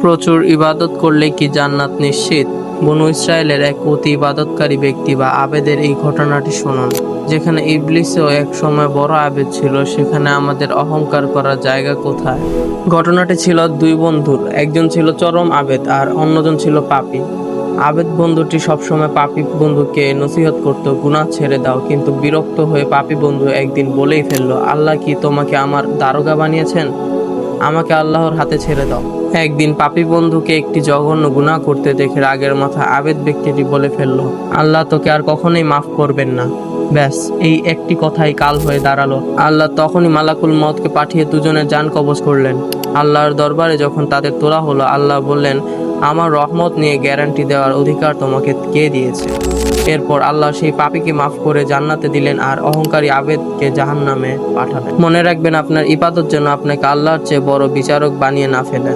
প্রচুর ইবাদত করলে কি জান্নাত নিশ্চিত? বনু ইসরায়েলের এক অতি ইবাদতকারী ব্যক্তি বা আবেদের এই ঘটনাটি শুনুন। যেখানে ইবলিসও এক সময় বড় আবেদ ছিল, সেখানে আমাদের অহংকার করার জায়গা কোথায়? ঘটনাটি ছিল দুই বন্ধুর। একজন ছিল চরম আবেদ আর অন্যজন ছিল পাপী। আবেদ বন্ধুটি সবসময় পাপী বন্ধুকে নসিহত করত, গুনাহ ছেড়ে দাও। কিন্তু বিরক্ত হয়ে পাপী বন্ধু একদিন বলেই ফেলল, আল্লাহ কি তোমাকে আমার দারোগা বানিয়েছেন? আমাকে আল্লাহর হাতে ছেড়ে দাও। একদিন পাপী বন্ধুকে একটি জঘন্য গুনাহ করতে দেখে রাগের মাথায় আবেদ ব্যক্তিটি বলে ফেলল, আল্লাহ তোকে আর কখনোই মাফ করবেন না। ব্যাস, এই একটি কথাই কাল হয়ে দাঁড়ালো। আল্লাহ তখনই মালাকুল মউতকে পাঠিয়ে দুজনের জান কবজ করলেন। আল্লাহর দরবারে যখন তাদের তোলা হলো, আল্লাহ বললেন, আমার রহমত নিয়ে গ্যারান্টি দেওয়ার অধিকার তোমাকে কে দিয়েছে? এরপর আল্লাহ সেই পাপীকে মাফ করে জান্নাতে দিলেন আর অহংকারী আবেদকে জাহান্নামে পাঠালেন। মনে রাখবেন, আপনার ইবাদত যেন আপনাকে আল্লাহর চেয়ে বড় বিচারক বানিয়ে না ফেলে।